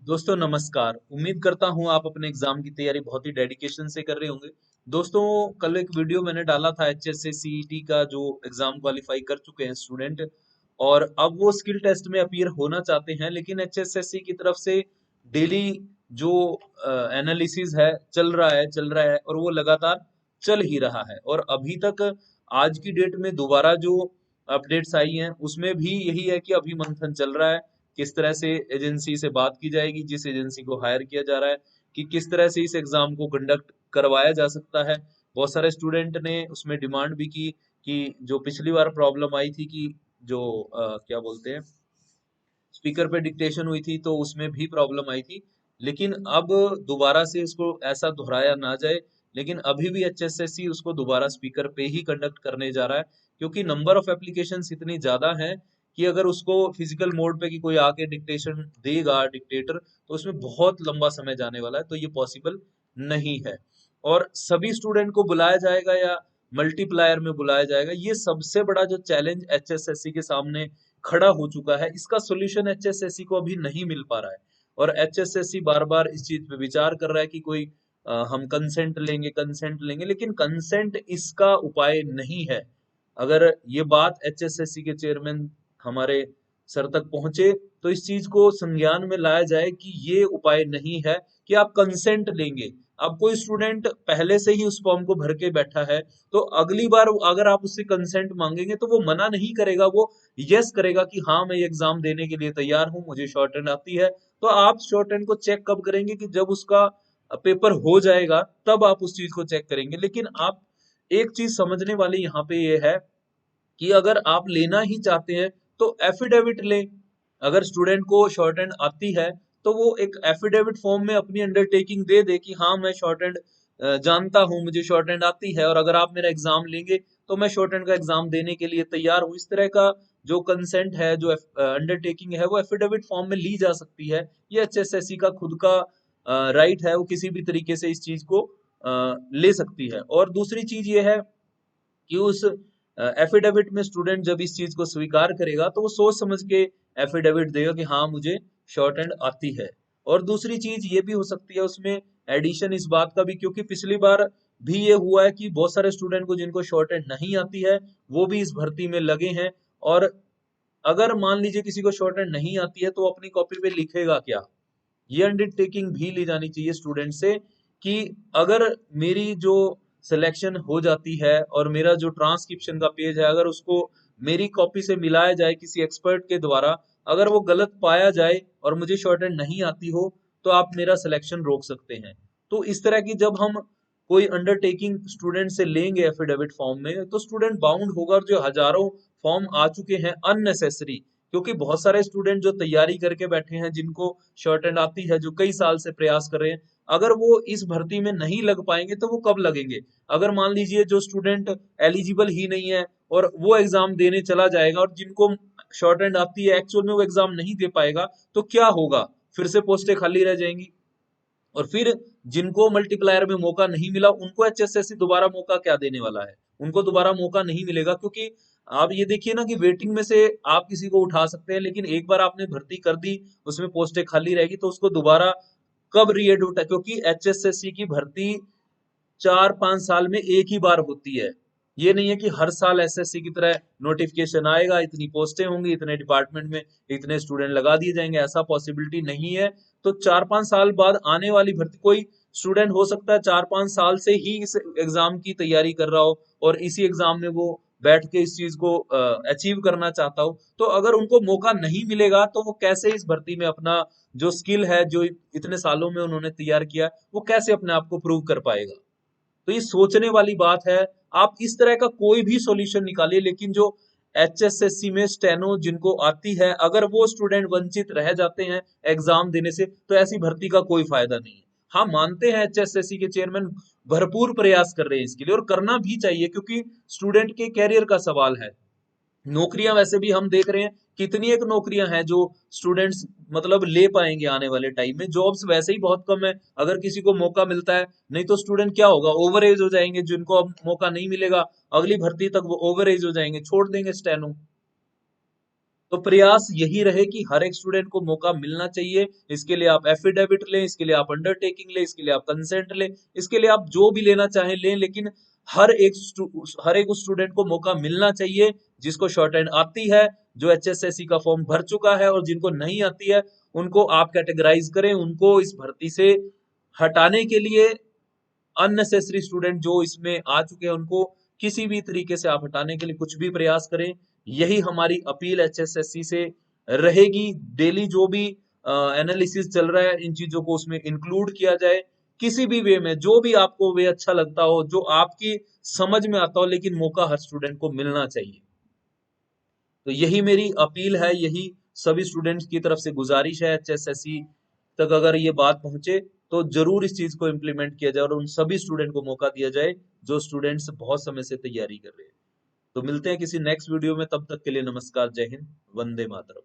दोस्तों नमस्कार। उम्मीद करता हूँ आप अपने एग्जाम की तैयारी बहुत ही डेडिकेशन से कर रहे होंगे। दोस्तों, कल एक वीडियो मैंने डाला था एचएसए सीईटी का, जो एग्जाम क्वालिफाई कर चुके हैं स्टूडेंट और अब वो स्किल टेस्ट में अपीयर होना चाहते हैं, लेकिन एचएसएससी की तरफ से डेली जो एनालिसिस है चल रहा है और वो लगातार चल ही रहा है। और अभी तक आज की डेट में दोबारा जो अपडेट्स आई हैं उसमें भी यही है कि अभी मंथन चल रहा है। किस तरह से एजेंसी से बात की जाएगी, जिस एजेंसी को हायर किया जा रहा है, कि किस तरह से इस एग्जाम को कंडक्ट करवाया जा सकता है। बहुत सारे स्टूडेंट ने उसमें डिमांड भी की कि जो पिछली बार प्रॉब्लम आई थी कि जो क्या बोलते हैं, स्पीकर पे डिक्टेशन हुई थी तो उसमें भी प्रॉब्लम आई थी। लेकिन अब दोबारा से इसको ऐसा दोहराया ना जाए, लेकिन अभी भी एचएसएससी उसको दोबारा स्पीकर पे ही कंडक्ट करने जा रहा है, क्योंकि नंबर ऑफ एप्लीकेशंस इतनी ज्यादा हैं कि अगर उसको फिजिकल मोड पे कि कोई आके डिक्टेशन देगा डिक्टेटर, तो उसमें बहुत लंबा समय जाने वाला है, तो ये पॉसिबल नहीं है। और सभी स्टूडेंट को बुलाया जाएगा या मल्टीप्लायर में बुलाया जाएगा, ये सबसे बड़ा जो चैलेंज एचएसएससी के सामने खड़ा हो चुका है, इसका सॉल्यूशन एचएसएससी को अभी नहीं मिल पा रहा है। और एचएसएससी बार बार इस चीज पे विचार कर रहा है कि कोई हम कंसेंट लेंगे, लेकिन कंसेंट इसका उपाय नहीं है। अगर ये बात एचएसएससी के चेयरमैन हमारे सर तक पहुंचे तो इस चीज को संज्ञान में लाया जाए कि ये उपाय नहीं है कि आप कंसेंट लेंगे। अब कोई स्टूडेंट पहले से ही उस फॉर्म को भर के बैठा है, तो अगली बार अगर आप उससे कंसेंट मांगेंगे तो वो मना नहीं करेगा, वो यस करेगा कि हाँ मैं ये एग्जाम देने के लिए तैयार हूँ, मुझे शॉर्ट हैंड आती है। तो आप शॉर्ट हैंड को चेक कब करेंगे? कि जब उसका पेपर हो जाएगा तब आप उस चीज को चेक करेंगे। लेकिन आप एक चीज समझने वाली यहाँ पे ये है कि अगर आप लेना ही चाहते हैं तो एफिडेविट लें। अगर स्टूडेंट को शॉर्ट हैंड आती है तो वो एक एफिडेविट फॉर्म में अपनी अंडरटेकिंग दे दे कि हाँ मैं शॉर्ट हैंड जानता हूँ, मुझे शॉर्ट हैंड आती है, और अगर आप मेरा एग्जाम लेंगे तो मैं शॉर्ट हैंड का एग्जाम देने के लिए तैयार हूँ। इस तरह का जो कंसेंट है, जो अंडरटेकिंग है, वो एफिडेविट फॉर्म में ली जा सकती है। ये एचएसएससी का खुद का राइट है, वो किसी भी तरीके से इस चीज को ले सकती है। और दूसरी चीज ये है कि उस एफिडेविट में स्टूडेंट जब इस चीज को स्वीकार करेगा तो वो सोच समझ के एफिडेविट देगा कि हाँ मुझे शॉर्ट हैंड आती है। और दूसरी चीज ये भी हो सकती है उसमें एडिशन इस बात का भी, क्योंकि पिछली बार भी ये हुआ है कि बहुत सारे स्टूडेंट को जिनको शॉर्ट हैंड नहीं आती है वो भी इस भर्ती में लगे हैं। और अगर मान लीजिए किसी को शॉर्ट हैंड नहीं आती है तो वो अपनी कॉपी पे लिखेगा क्या? ये अंडरटेकिंग भी ली जानी चाहिए स्टूडेंट से कि अगर मेरी जो सिलेक्शन हो जाती है और मेरा जो ट्रांसक्रिप्शन का पेज है, अगर उसको मेरी कॉपी से मिलाया जाए किसी एक्सपर्ट के द्वारा, अगर वो गलत पाया जाए और मुझे शॉर्ट हैंड नहीं आती हो, तो आप मेरा सिलेक्शन रोक सकते हैं। तो इस तरह की जब हम कोई अंडरटेकिंग स्टूडेंट से लेंगे एफिडेविट फॉर्म में, तो स्टूडेंट बाउंड होगा। और जो हजारों फॉर्म आ चुके हैं अननेसेसरी, क्योंकि बहुत सारे स्टूडेंट जो तैयारी करके बैठे हैं, जिनको शॉर्ट हैंड आती है, जो कई साल से प्रयास कर रहे हैं, अगर वो इस भर्ती में नहीं लग पाएंगे तो वो कब लगेंगे? अगर मान लीजिए जो स्टूडेंट एलिजिबल ही नहीं है और वो एग्जाम देने चला जाएगा, और जिनको शॉर्ट हैंड आती है एक्चुअल में वो एग्जाम नहीं दे पाएगा, तो क्या होगा? फिर से पोस्टें खाली रह जाएंगी। और फिर जिनको मल्टीप्लायर में मौका नहीं मिला उनको एचएसएससी दोबारा मौका क्या देने वाला है? उनको दोबारा मौका नहीं मिलेगा, क्योंकि आप ये देखिए ना कि वेटिंग में से आप किसी को उठा सकते हैं, लेकिन एक बार आपने भर्ती कर दी, उसमें पोस्टें खाली रहेगी, तो उसको दोबारा कब रीएडमिट है? क्योंकि एचएसएससी की भर्ती 4-5 साल में एक ही बार होती है। ये नहीं है कि हर साल एसएससी की तरह नोटिफिकेशन आएगा, इतनी पोस्टें होंगी, इतने डिपार्टमेंट में इतने स्टूडेंट लगा दिए जाएंगे, ऐसा पॉसिबिलिटी नहीं है। तो 4-5 साल बाद आने वाली भर्ती, कोई स्टूडेंट हो सकता है 4-5 साल से ही इस एग्जाम की तैयारी कर रहा हो और इसी एग्जाम में वो बैठ के इस चीज को अचीव करना चाहता हो। तो अगर उनको मौका नहीं मिलेगा तो वो कैसे इस भर्ती में अपना जो स्किल है, जो इतने सालों में उन्होंने तैयार किया, वो कैसे अपने आप को प्रूव कर पाएगा? तो ये सोचने वाली बात है। आप इस तरह का कोई भी सॉल्यूशन निकालिए, लेकिन जो एचएसएससी में स्टेनो जिनको आती है, अगर वो स्टूडेंट वंचित रह जाते हैं एग्जाम देने से, तो ऐसी भर्ती का कोई फायदा नहीं है। हाँ, मानते हैं एचएसएससी के चेयरमैन भरपूर प्रयास कर रहे हैं इसके लिए, और करना भी चाहिए, क्योंकि स्टूडेंट के कैरियर का सवाल है। नौकरियां वैसे भी हम देख रहे हैं कितनी एक नौकरियां हैं जो स्टूडेंट्स मतलब ले पाएंगे आने वाले टाइम में। जॉब्स वैसे ही बहुत कम है, अगर किसी को मौका मिलता है। नहीं तो स्टूडेंट क्या होगा, ओवर एज हो जाएंगे, जिनको अब मौका नहीं मिलेगा अगली भर्ती तक वो ओवर एज हो जाएंगे, छोड़ देंगे स्टेनो। तो प्रयास यही रहे कि हर एक स्टूडेंट को मौका मिलना चाहिए। इसके लिए आप एफिडेविट लें, इसके लिए आप अंडरटेकिंग लें, इसके लिए आप कंसेंट लें, इसके लिए आप जो भी लेना चाहें लें, लेकिन हर एक उस स्टूडेंट को मौका मिलना चाहिए जिसको शॉर्ट हैंड आती है, जो एचएसएससी का फॉर्म भर चुका है, और जिनको नहीं आती है उनको आप कैटेगराइज करें, उनको इस भर्ती से हटाने के लिए अननेसेसरी स्टूडेंट जो इसमें आ चुके हैं उनको किसी भी तरीके से आप हटाने के लिए कुछ भी प्रयास करें। यही हमारी अपील एचएसएससी से रहेगी। डेली जो भी एनालिसिस चल रहा है इन चीजों को उसमें इंक्लूड किया जाए, किसी भी वे में जो भी आपको वे अच्छा लगता हो, जो आपकी समझ में आता हो, लेकिन मौका हर स्टूडेंट को मिलना चाहिए। तो यही मेरी अपील है, यही सभी स्टूडेंट्स की तरफ से गुजारिश है। एचएसएससी तक अगर ये बात पहुंचे तो जरूर इस चीज को इम्प्लीमेंट किया जाए और उन सभी स्टूडेंट को मौका दिया जाए जो स्टूडेंट्स बहुत समय से तैयारी कर रहे हैं। तो मिलते हैं किसी नेक्स्ट वीडियो में, तब तक के लिए नमस्कार, जय हिंद, वंदे मातरम।